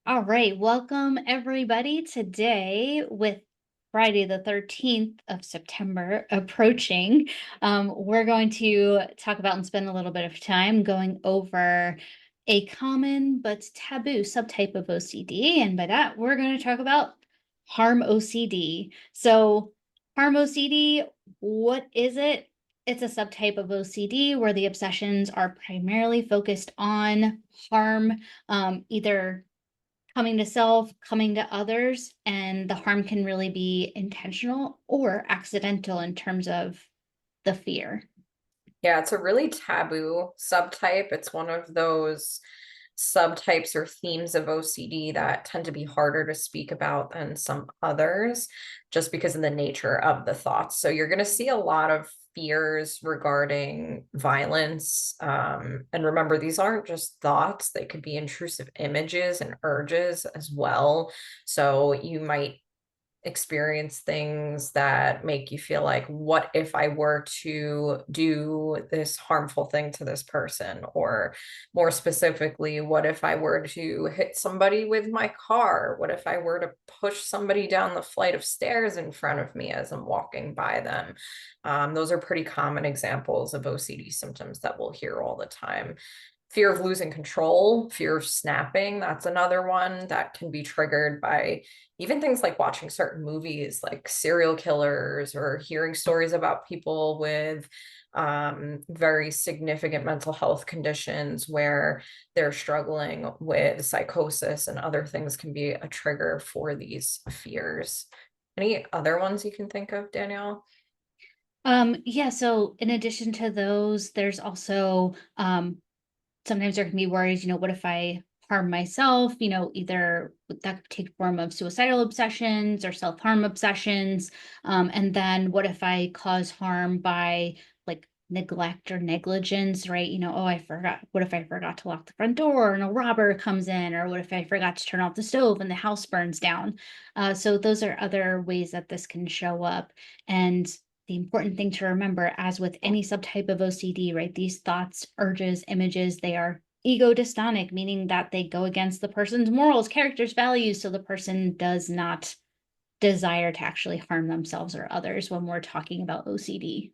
All right, welcome everybody. Today, with Friday the 13th of September approaching, we're going to talk about and spend a little bit of time going over a common but taboo subtype of OCD. And by that, we're going to talk about harm OCD. So, harm OCD, what is it? It's a subtype of OCD where the obsessions are primarily focused on harm, either coming to self, coming to others, and the harm can really be intentional or accidental in terms of the fear. Yeah, it's a really taboo subtype. It's one of those subtypes or themes of OCD that tend to be harder to speak about than some others, just because of the nature of the thoughts. So you're going to see a lot of fears regarding violence. And remember, these aren't just thoughts, they could be intrusive images and urges as well. So you might experience things that make you feel like, what if I were to do this harmful thing to this person? Or more specifically, what if I were to hit somebody with my car? What if I were to push somebody down the flight of stairs in front of me as I'm walking by them? Those are pretty common examples of OCD symptoms that we'll hear all the time. Fear of losing control, fear of snapping, that's another one that can be triggered by even things like watching certain movies like serial killers or hearing stories about people with very significant mental health conditions where they're struggling with psychosis, and other things can be a trigger for these fears. Any other ones you can think of, Danielle? Yeah, so in addition to those, there's also sometimes there can be worries, what if I harm myself, either that could take form of suicidal obsessions or self-harm obsessions. And then what if I cause harm by like neglect or negligence, right? Oh, I forgot. What if I forgot to lock the front door and a robber comes in? Or what if I forgot to turn off the stove and the house burns down? So those are other ways that this can show up. And the important thing to remember, as with any subtype of OCD, right? These thoughts, urges, images, they are ego dystonic, meaning that they go against the person's morals, characters, values. So the person does not desire to actually harm themselves or others when we're talking about OCD.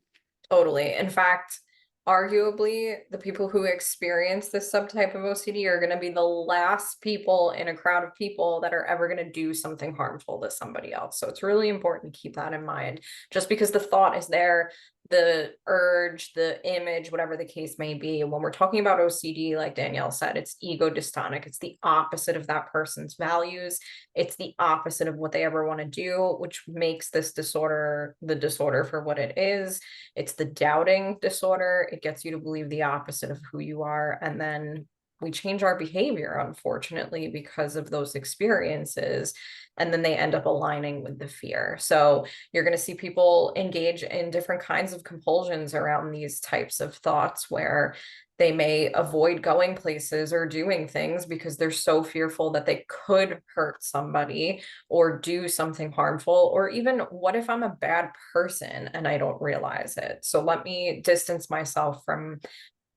Totally. In fact, arguably, the people who experience this subtype of OCD are going to be the last people in a crowd of people that are ever going to do something harmful to somebody else. So it's really important to keep that in mind. Just because the thought is there, the urge, the image, whatever the case may be, when we're talking about OCD, like Danielle said, it's ego dystonic. It's the opposite of that person's values. It's the opposite of what they ever want to do, which makes this disorder the disorder for what it is. It's the doubting disorder. It gets you to believe the opposite of who you are. And then we change our behavior, unfortunately, because of those experiences. And then they end up aligning with the fear. So you're going to see people engage in different kinds of compulsions around these types of thoughts, where they may avoid going places or doing things because they're so fearful that they could hurt somebody or do something harmful. Or even, what if I'm a bad person and I don't realize it? So let me distance myself from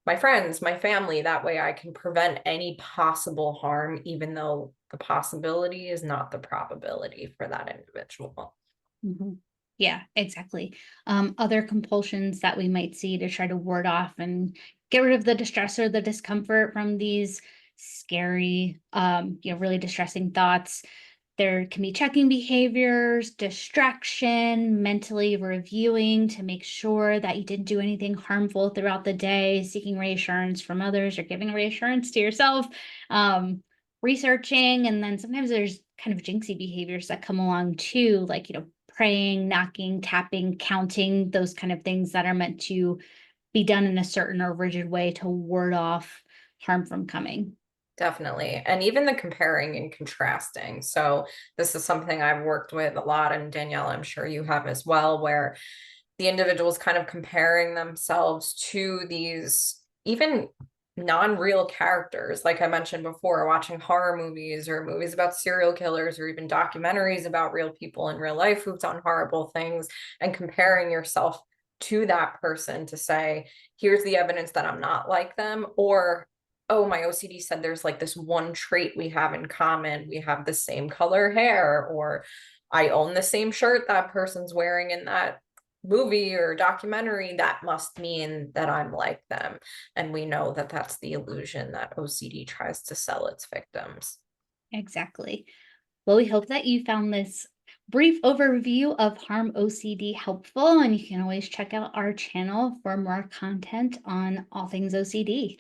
my friends, my family. That way I can prevent any possible harm, even though the possibility is not the probability for that individual. Mhm. Yeah, exactly. Other compulsions that we might see to try to ward off and get rid of the distress or the discomfort from these scary, really distressing thoughts. There can be checking behaviors, distraction, mentally reviewing to make sure that you didn't do anything harmful throughout the day, seeking reassurance from others or giving reassurance to yourself, researching. And then sometimes there's kind of jinxy behaviors that come along too, like, praying, knocking, tapping, counting, those kind of things that are meant to be done in a certain or rigid way to ward off harm from coming. Definitely. And even the comparing and contrasting. So, this is something I've worked with a lot, and Danielle, I'm sure you have as well, where the individuals kind of comparing themselves to these even non-real characters. Like I mentioned before, watching horror movies or movies about serial killers or even documentaries about real people in real life who've done horrible things, and comparing yourself to that person to say, here's the evidence that I'm not like them, or oh, my OCD said there's like this one trait we have in common. We have the same color hair, or I own the same shirt that person's wearing in that movie or documentary. That must mean that I'm like them. And we know that that's the illusion that OCD tries to sell its victims. Exactly. Well, we hope that you found this brief overview of Harm OCD helpful, and you can always check out our channel for more content on all things OCD.